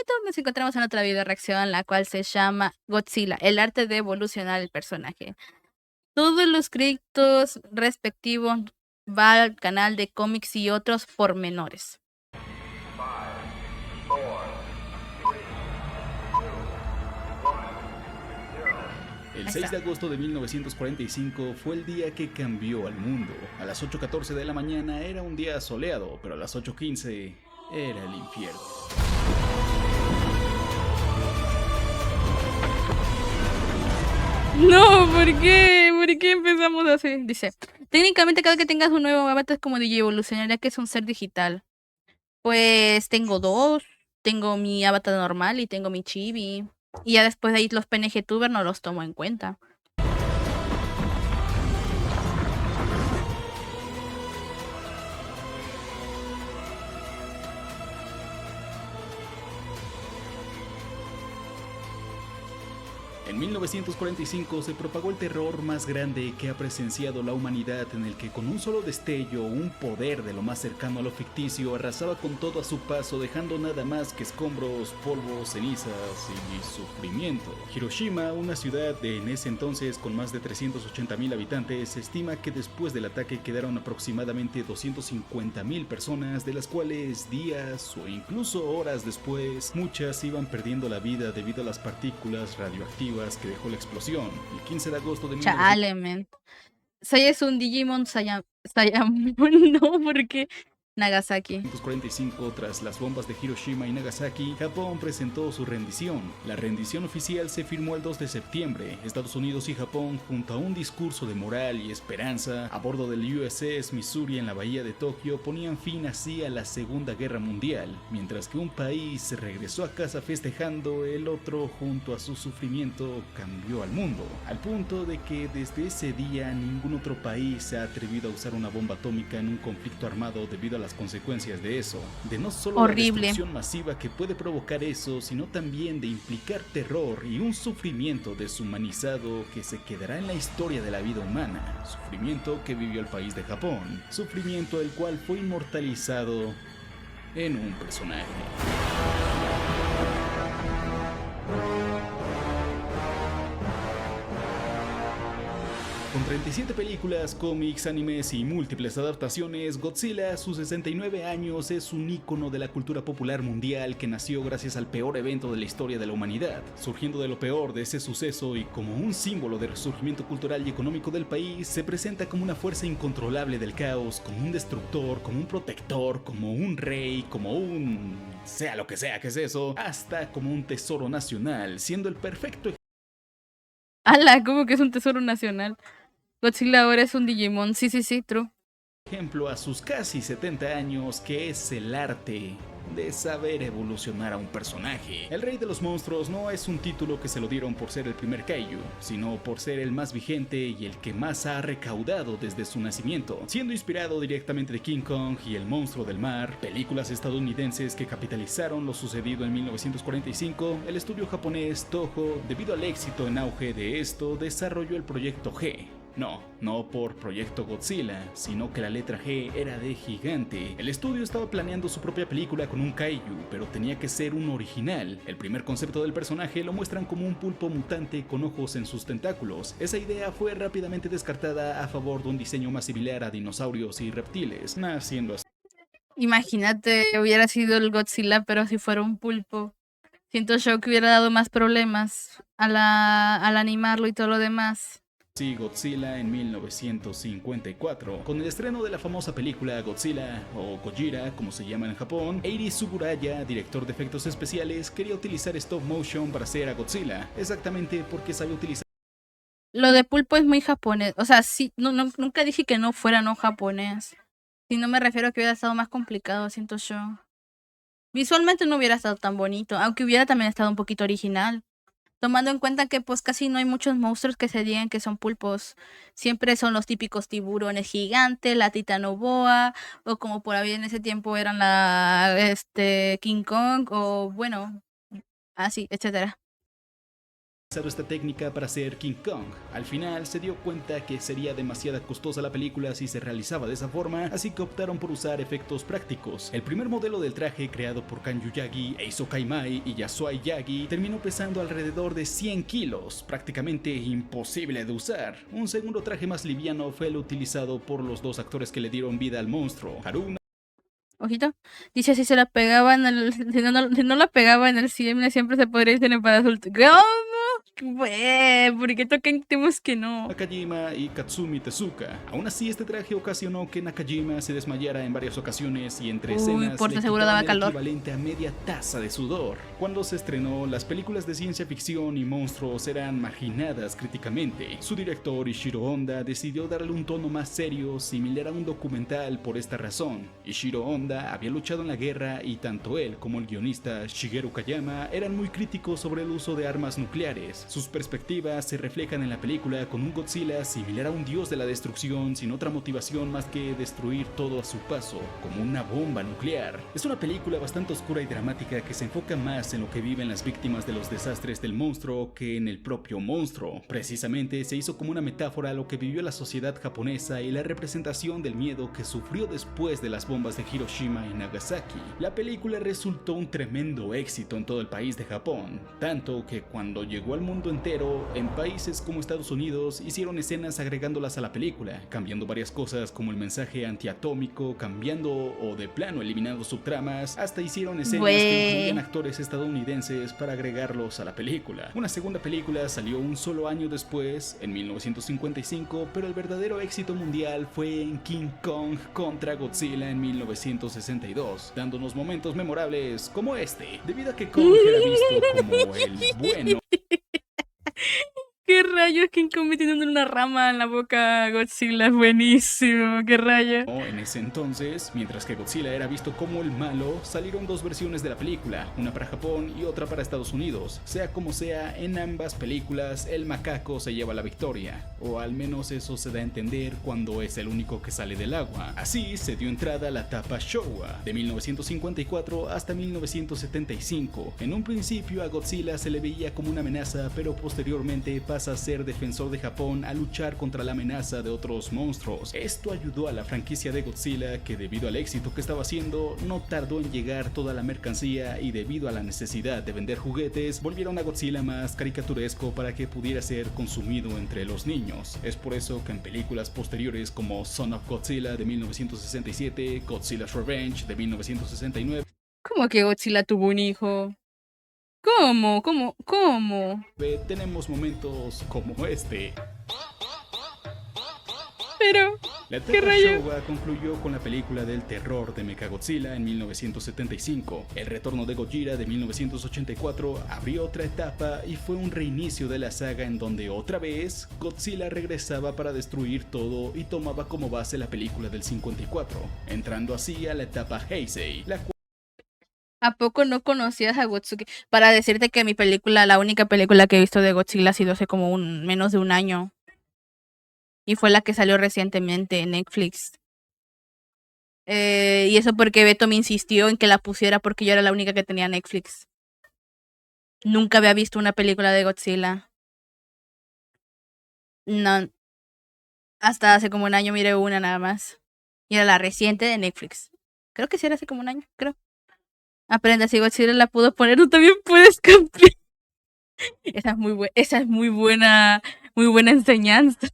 momento nos encontramos en otra video reacción, la cual se llama Godzilla, el arte de evolucionar el personaje. Todos los créditos respectivos va al canal de cómics y otros pormenores. El Ahí 6 de está. agosto de 1945 fue el día que cambió al mundo. A las 8:14 de la mañana era un día soleado, pero a las 8:15 era el infierno. No, ¿por qué? ¿Por qué empezamos así? Dice, técnicamente cada que tengas un nuevo avatar es como evolucionar, ya que es un ser digital. Pues tengo dos, tengo mi avatar normal y tengo mi chibi. Y ya después de ahí los PNG tuber no los tomo en cuenta. En 1945 se propagó el terror más grande que ha presenciado la humanidad, en el que con un solo destello, un poder de lo más cercano a lo ficticio arrasaba con todo a su paso, dejando nada más que escombros, polvo, cenizas y sufrimiento. Hiroshima, una ciudad de en ese entonces con más de 380,000 habitantes, se estima que después del ataque quedaron aproximadamente 250,000 personas, de las cuales días o incluso horas después, muchas iban perdiendo la vida debido a las partículas radioactivas que dejó la explosión. El 15 de agosto de Chale, men. Soy es un Digimon Sayamon, no, porque Nagasaki. 1945, tras las bombas de Hiroshima y Nagasaki, Japón presentó su rendición. La rendición oficial se firmó el 2 de septiembre. Estados Unidos y Japón, junto a un discurso de moral y esperanza, a bordo del USS Missouri en la bahía de Tokio, ponían fin así a la Segunda Guerra Mundial. Mientras que un país regresó a casa festejando, el otro, junto a su sufrimiento, cambió al mundo. Al punto de que desde ese día ningún otro país se ha atrevido a usar una bomba atómica en un conflicto armado debido a las consecuencias de eso, de no solo la Horrible. destrucción masiva que puede provocar eso, sino también de implicar terror y un sufrimiento deshumanizado que se quedará en la historia de la vida humana, sufrimiento que vivió el país de Japón, sufrimiento el cual fue inmortalizado en un personaje. Con 37 películas, cómics, animes y múltiples adaptaciones, Godzilla a sus 69 años es un ícono de la cultura popular mundial que nació gracias al peor evento de la historia de la humanidad. Surgiendo de lo peor de ese suceso y como un símbolo de resurgimiento cultural y económico del país, se presenta como una fuerza incontrolable del caos, como un destructor, como un protector, como un rey, como un... sea lo que sea que es eso, hasta como un tesoro nacional, siendo el perfecto Ala, ¿cómo que es un tesoro nacional? Godzilla ahora es un Digimon. Sí, sí, sí, true. ejemplo a sus casi 70 años, que es el arte de saber evolucionar a un personaje. El Rey de los Monstruos no es un título que se lo dieron por ser el primer kaiju, sino por ser el más vigente y el que más ha recaudado desde su nacimiento, siendo inspirado directamente de King Kong y el Monstruo del Mar, películas estadounidenses que capitalizaron lo sucedido en 1945. El estudio japonés Toho, debido al éxito en auge de esto, desarrolló el proyecto G. No por Proyecto Godzilla, sino que la letra G era de gigante. El estudio estaba planeando su propia película con un kaiju, pero tenía que ser un original. El primer concepto del personaje lo muestran como un pulpo mutante con ojos en sus tentáculos. Esa idea fue rápidamente descartada a favor de un diseño más similar a dinosaurios y reptiles, naciendo así. Imagínate, hubiera sido el Godzilla, pero si fuera un pulpo. Siento yo que hubiera dado más problemas al animarlo y todo lo demás. Godzilla en 1954. Con el estreno de la famosa película Godzilla, o Gojira como se llama en Japón, Eiri Tsuburaya, director de efectos especiales, quería utilizar stop motion para hacer a Godzilla, exactamente porque sabe utilizar. Lo de pulpo es muy japonés. O sea, sí, nunca dije que no fuera no japonés. Si no me refiero a que hubiera estado más complicado, siento yo. Visualmente no hubiera estado tan bonito, aunque hubiera también estado un poquito original. Tomando en cuenta que pues casi no hay muchos monstruos que se digan que son pulpos. Siempre son los típicos tiburones gigantes, la titanoboa, o como por ahí en ese tiempo eran King Kong, o bueno, así, etcétera. esta técnica para hacer King Kong. Al final se dio cuenta que sería demasiado costosa la película si se realizaba de esa forma, así que optaron por usar efectos prácticos. El primer modelo del traje, creado por Kanyu Yagi, Eizo Kaimai y Yasuai Yagi, terminó pesando alrededor de 100 kilos, prácticamente imposible de usar. Un segundo traje más liviano fue el utilizado por los dos actores que le dieron vida al monstruo, Haruna. Ojito, dice si se la pegaba en el, si no la pegaba en el cine siempre se podría ir para adulto. ¿Cómo? ¿Por qué tocan temas que no? Nakajima y Katsumi Tezuka. Aún así, este traje ocasionó que Nakajima se desmayara en varias ocasiones y entre escenas por le seguro daba quitaban el calor. equivalente a media taza de sudor. Cuando se estrenó, las películas de ciencia ficción y monstruos eran marginadas críticamente. Su director Ishiro Honda decidió darle un tono más serio, similar a un documental por esta razón. Ishiro Honda había luchado en la guerra y tanto él como el guionista Shigeru Kayama eran muy críticos sobre el uso de armas nucleares. Sus perspectivas se reflejan en la película con un Godzilla similar a un dios de la destrucción sin otra motivación más que destruir todo a su paso, como una bomba nuclear. Es una película bastante oscura y dramática que se enfoca más en lo que viven las víctimas de los desastres del monstruo que en el propio monstruo. Precisamente se hizo como una metáfora a lo que vivió la sociedad japonesa y la representación del miedo que sufrió después de las bombas de Hiroshima y Nagasaki. La película resultó un tremendo éxito en todo el país de Japón, tanto que cuando llegó al mundo entero, en países como Estados Unidos hicieron escenas agregándolas a la película, cambiando varias cosas como el mensaje antiatómico, cambiando o de plano eliminando subtramas, hasta hicieron escenas que incluían actores estadounidenses para agregarlos a la película. Una segunda película salió un solo año después, en 1955, pero el verdadero éxito mundial fue en King Kong contra Godzilla en 1962, dándonos momentos memorables como este, debido a que Kong era visto como el bueno. ¿Qué rayos? King Kong metiéndole una rama en la boca a Godzilla, buenísimo, qué rayos. En ese entonces, mientras que Godzilla era visto como el malo, salieron dos versiones de la película, una para Japón y otra para Estados Unidos. Sea como sea, en ambas películas el macaco se lleva la victoria, o al menos eso se da a entender cuando es el único que sale del agua. Así se dio entrada a la etapa Showa, de 1954 hasta 1975. En un principio a Godzilla se le veía como una amenaza, pero posteriormente pasa a ser defensor de Japón a luchar contra la amenaza de otros monstruos. Esto ayudó a la franquicia de Godzilla, que debido al éxito que estaba haciendo, no tardó en llegar toda la mercancía y debido a la necesidad de vender juguetes, volvieron a Godzilla más caricaturesco para que pudiera ser consumido entre los niños. Es por eso que en películas posteriores como Son of Godzilla de 1967, Godzilla's Revenge de 1969, ¿Cómo que Godzilla tuvo un hijo? ¿Cómo? tenemos momentos como este. Pero, La ¿qué etapa rayo? Showa concluyó con la película del terror de Mechagodzilla en 1975. El retorno de Gojira de 1984 abrió otra etapa y fue un reinicio de la saga en donde otra vez Godzilla regresaba para destruir todo y tomaba como base la película del 54, entrando así a la etapa Heisei, la cual ¿A poco no conocías a Gotsuki? Para decirte que la única película que he visto de Godzilla ha sido hace como menos de un año. Y fue la que salió recientemente en Netflix. Y eso porque Beto me insistió en que la pusiera porque yo era la única que tenía Netflix. Nunca había visto una película de Godzilla. No. Hasta hace como un año miré una nada más. Y era la reciente de Netflix. Creo que sí era hace como un año, creo. Aprende, si Godzilla la pudo poner, tú también puedes, campeón. Esa es muy buena enseñanza.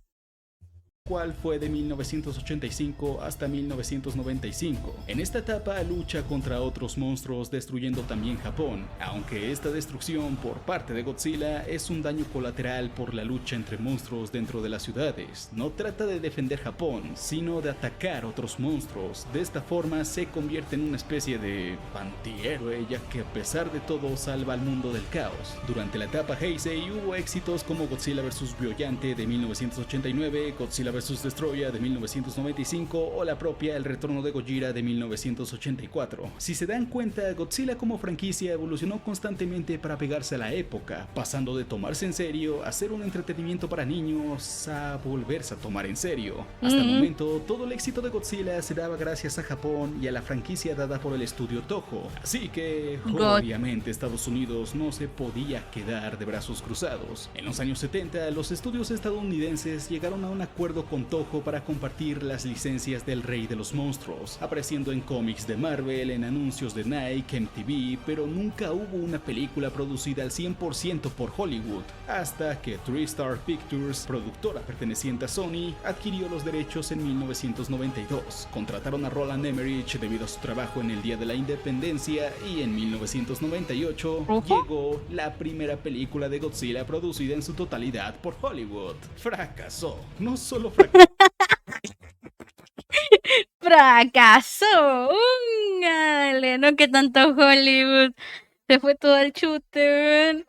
cual fue de 1985 hasta 1995. En esta etapa lucha contra otros monstruos destruyendo también Japón, aunque esta destrucción por parte de Godzilla es un daño colateral por la lucha entre monstruos dentro de las ciudades. No trata de defender Japón, sino de atacar otros monstruos. De esta forma se convierte en una especie de antihéroe, ya que a pesar de todo salva al mundo del caos. Durante la etapa Heisei hubo éxitos como Godzilla vs. Biollante de 1989, Godzilla vs. vs. Destoroyah de 1995 o la propia El Retorno de Gojira de 1984. Si se dan cuenta, Godzilla como franquicia evolucionó constantemente para pegarse a la época, pasando de tomarse en serio a ser un entretenimiento para niños a volverse a tomar en serio. Hasta el momento, todo el éxito de Godzilla se daba gracias a Japón y a la franquicia dada por el estudio Toho, así que obviamente Estados Unidos no se podía quedar de brazos cruzados. En los años 70, los estudios estadounidenses llegaron a un acuerdo con Toho para compartir las licencias del Rey de los Monstruos, apareciendo en cómics de Marvel, en anuncios de Nike, MTV, pero nunca hubo una película producida al 100% por Hollywood, hasta que TriStar Pictures, productora perteneciente a Sony, adquirió los derechos en 1992. Contrataron a Roland Emmerich debido a su trabajo en el Día de la Independencia y en 1998 llegó la primera película de Godzilla producida en su totalidad por Hollywood. Fracasó. No solo fracasó. Fracasó. Úngale, no que tanto Hollywood. Se fue todo al chute.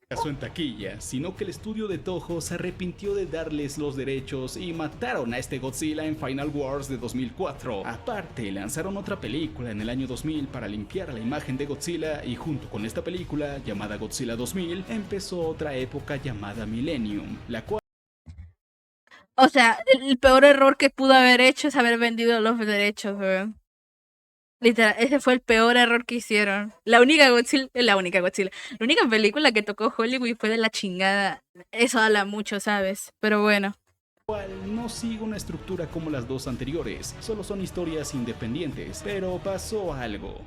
Fracasó en taquilla, sino que el estudio de Toho se arrepintió de darles los derechos y mataron a este Godzilla en Final Wars de 2004. Aparte, lanzaron otra película en el año 2000 para limpiar la imagen de Godzilla, y junto con esta película, llamada Godzilla 2000, empezó otra época llamada Millennium, la cual... O sea, el peor error que pudo haber hecho es haber vendido los derechos, weón. Literal, ese fue el peor error que hicieron. La única película que tocó Hollywood fue de la chingada. Eso habla mucho, ¿sabes? Pero bueno. No sigue una estructura como las dos anteriores, solo son historias independientes, pero pasó algo.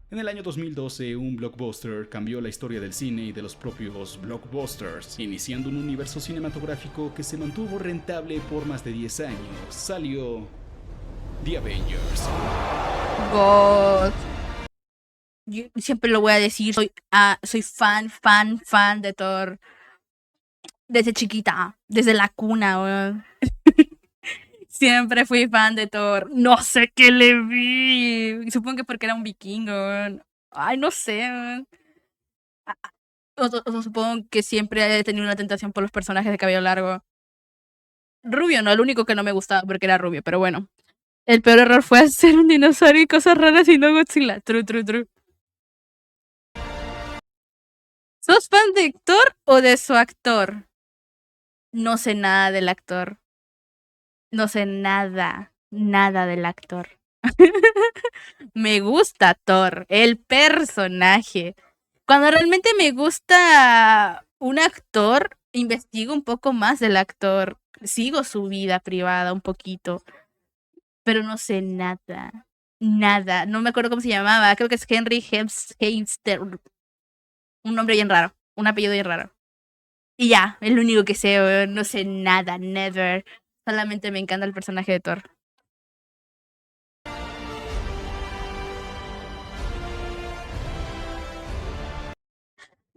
En el año 2012, un blockbuster cambió la historia del cine y de los propios blockbusters, iniciando un universo cinematográfico que se mantuvo rentable por más de 10 años. Salió The Avengers. God. Yo siempre lo voy a decir, soy fan de Thor. Desde chiquita, desde la cuna, weón. Siempre fui fan de Thor. No sé qué le vi. Supongo que porque era un vikingo, weón. Ay, no sé, weón. O supongo que siempre he tenido una tentación por los personajes de cabello largo. Rubio no, el único que no me gustaba porque era rubio, pero bueno. El peor error fue hacer un dinosaurio y cosas raras y no Godzilla. True. ¿Sos fan de Thor o de su actor? No sé nada del actor. No sé nada del actor. Me gusta Thor, el personaje. Cuando realmente me gusta un actor, investigo un poco más del actor. Sigo su vida privada un poquito. Pero no sé nada. No me acuerdo cómo se llamaba. Creo que es Henry Hemster. Un nombre bien raro. Un apellido bien raro. Y ya, es lo único que sé. No sé nada, never. Solamente me encanta el personaje de Thor.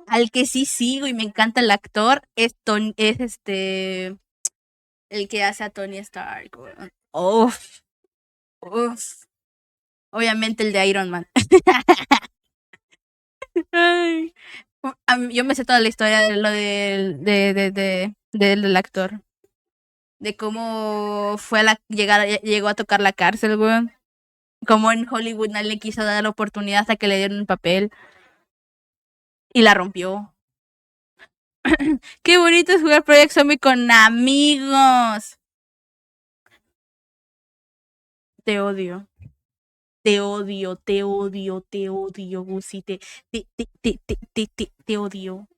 Al que sí sigo y me encanta el actor es el que hace a Tony Stark. Uf. Obviamente el de Iron Man. Ay. Yo me sé toda la historia de lo del actor. De cómo llegó a tocar la cárcel, weón. Cómo en Hollywood nadie le quiso dar la oportunidad hasta que le dieron un papel. Y la rompió. Qué bonito es jugar Project Zombie con amigos. Te odio. Te odio, Gusi. Te odio.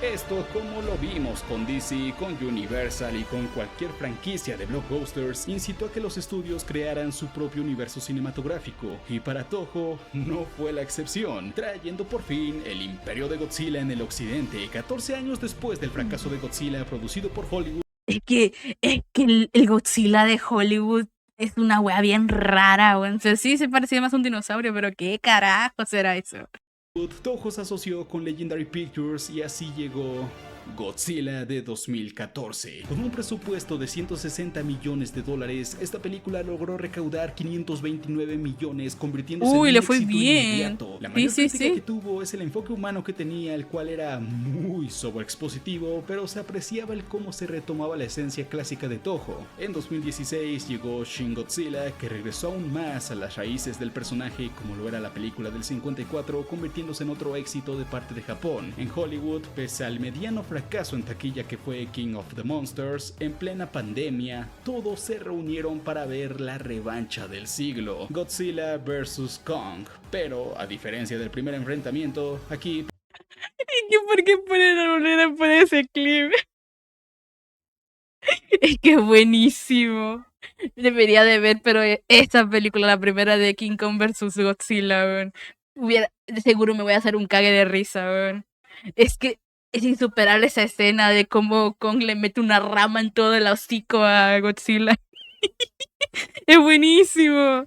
Esto, como lo vimos con DC, con Universal y con cualquier franquicia de blockbusters, incitó a que los estudios crearan su propio universo cinematográfico, y para Toho no fue la excepción, trayendo por fin el imperio de Godzilla en el occidente, 14 años después del fracaso de Godzilla producido por Hollywood. Es que el Godzilla de Hollywood es una wea bien rara, weón. O sea, sí se parecía más a un dinosaurio, pero ¿qué carajo será eso? Toho se asoció con Legendary Pictures y así llegó Godzilla de 2014. Con un presupuesto de 160 millones de dólares, esta película logró recaudar 529 millones, convirtiéndose en un le fue éxito bien. inmediato. La mayor crítica que tuvo es el enfoque humano que tenía, el cual era muy sobreexpositivo, pero se apreciaba el cómo se retomaba la esencia clásica de Toho. En 2016 llegó Shin Godzilla, que regresó aún más a las raíces del personaje como lo era la película del 54, convirtiéndose en otro éxito de parte de Japón. En Hollywood, pese al mediano fracaso en taquilla que fue King of the Monsters, en plena pandemia, todos se reunieron para ver la revancha del siglo, Godzilla vs. Kong. Pero, a diferencia del primer enfrentamiento, aquí... ¿Por qué ponen a volver a poner ese clip? Es que es buenísimo. Debería de ver, pero esta película, la primera de King Kong vs. Godzilla, weón. Seguro me voy a hacer un cague de risa, weón. Es que es insuperable esa escena de cómo Kong le mete una rama en todo el hocico a Godzilla. Es buenísimo.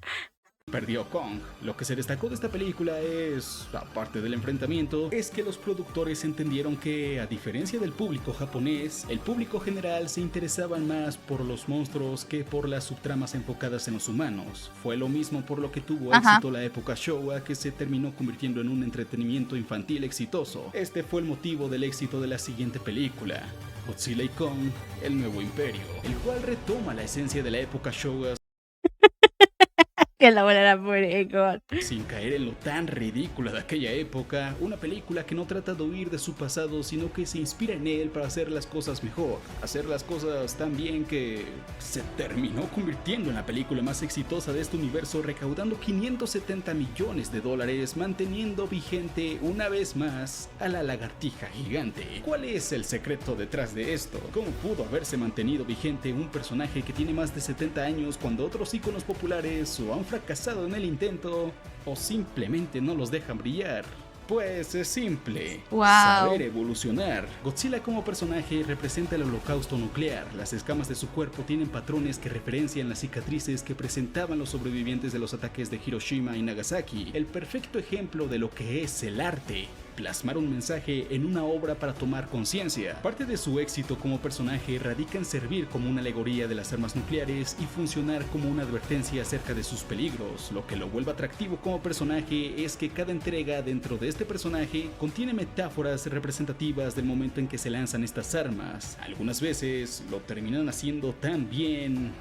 Perdió Kong. Lo que se destacó de esta película es, aparte del enfrentamiento, es que los productores entendieron que, a diferencia del público japonés, el público general se interesaba más por los monstruos que por las subtramas enfocadas en los humanos. Fue lo mismo por lo que tuvo éxito la época Showa, que se terminó convirtiendo en un entretenimiento infantil exitoso. Este fue el motivo del éxito de la siguiente película, Godzilla y Kong, el nuevo imperio, el cual retoma la esencia de la época Showa Que la volará por Egon. sin caer en lo tan ridículo de aquella época. Una película que no trata de huir de su pasado, sino que se inspira en él para hacer las cosas mejor, hacer las cosas tan bien que se terminó convirtiendo en la película más exitosa de este universo, recaudando 570 millones de dólares, manteniendo vigente una vez más a la lagartija gigante. ¿Cuál es el secreto detrás de esto? ¿Cómo pudo haberse mantenido vigente un personaje que tiene más de 70 años cuando otros íconos populares o han fracasado en el intento o simplemente no los dejan brillar? Pues es simple, saber evolucionar. Godzilla como personaje representa el holocausto nuclear. Las escamas de su cuerpo tienen patrones que referencian las cicatrices que presentaban los sobrevivientes de los ataques de Hiroshima y Nagasaki. El perfecto ejemplo de lo que es el arte. Plasmar un mensaje en una obra para tomar conciencia. Parte de su éxito como personaje radica en servir como una alegoría de las armas nucleares y funcionar como una advertencia acerca de sus peligros. Lo que lo vuelve atractivo como personaje es que cada entrega dentro de este personaje contiene metáforas representativas del momento en que se lanzan estas armas. Algunas veces lo terminan haciendo tan bien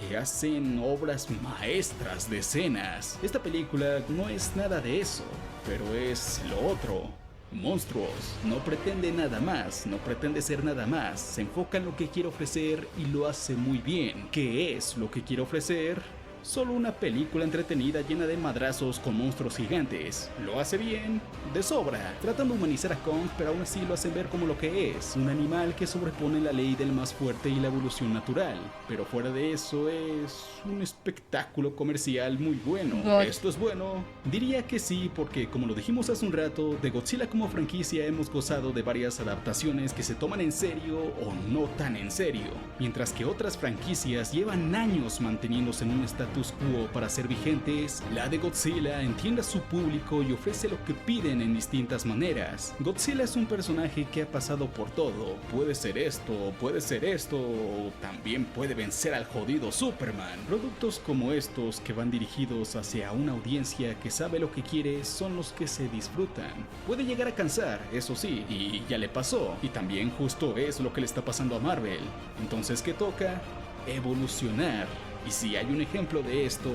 que hacen obras maestras de escenas. Esta película no es nada de eso, pero es lo otro. Monstruos, no pretende nada más, no pretende ser nada más, se enfoca en lo que quiere ofrecer y lo hace muy bien. ¿Qué es lo que quiere ofrecer? Solo una película entretenida llena de madrazos con monstruos gigantes. ¿Lo hace bien? De sobra. Tratan de humanizar a Kong, pero aún así lo hacen ver como lo que es, un animal que sobrepone la ley del más fuerte y la evolución natural. Pero fuera de eso es un espectáculo comercial muy bueno. ¿Esto es bueno? Diría que sí, porque como lo dijimos hace un rato, de Godzilla como franquicia hemos gozado de varias adaptaciones que se toman en serio o no tan en serio, mientras que otras franquicias llevan años manteniéndose en un status quo para ser vigentes. La de Godzilla entiende a su público y ofrece lo que piden en distintas maneras. Godzilla es un personaje que ha pasado por todo. Puede ser esto, o también puede vencer al jodido Superman. Productos como estos, que van dirigidos hacia una audiencia que sabe lo que quiere, son los que se disfrutan. Puede llegar a cansar, eso sí, y ya le pasó. Y también justo es lo que le está pasando a Marvel. Entonces, ¿qué toca? Evolucionar. Y si hay un ejemplo de esto,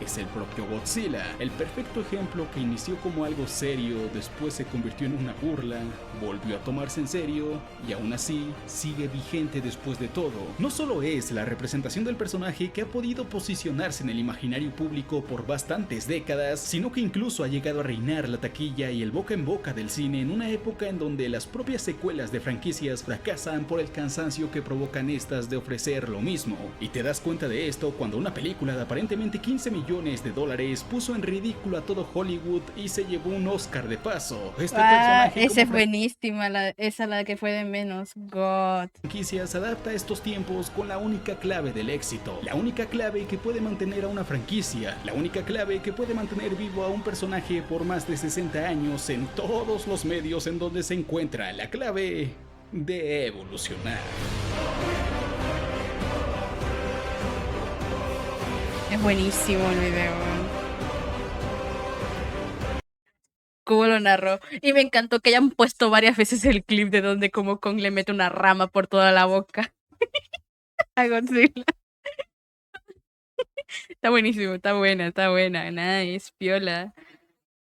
es el propio Godzilla, el perfecto ejemplo que inició como algo serio, después se convirtió en una burla, volvió a tomarse en serio y aún así sigue vigente después de todo. No solo es la representación del personaje que ha podido posicionarse en el imaginario público por bastantes décadas, sino que incluso ha llegado a reinar la taquilla y el boca en boca del cine en una época en donde las propias secuelas de franquicias fracasan por el cansancio que provocan estas de ofrecer lo mismo. Y te das cuenta de esto cuando una película de aparentemente 15 millones de dólares puso en ridículo a todo Hollywood y se llevó un Oscar de paso. Esa es buenísima, esa la que fue de menos. God. Franquicia se adapta a estos tiempos con la única clave del éxito, la única clave que puede mantener a una franquicia, la única clave que puede mantener vivo a un personaje por más de 60 años en todos los medios en donde se encuentra. La clave de evolucionar. Es buenísimo el video. Cómo lo narró. Y me encantó que hayan puesto varias veces el clip de donde como Kong le mete una rama por toda la boca a Godzilla. Está buenísimo, está buena, nice, piola.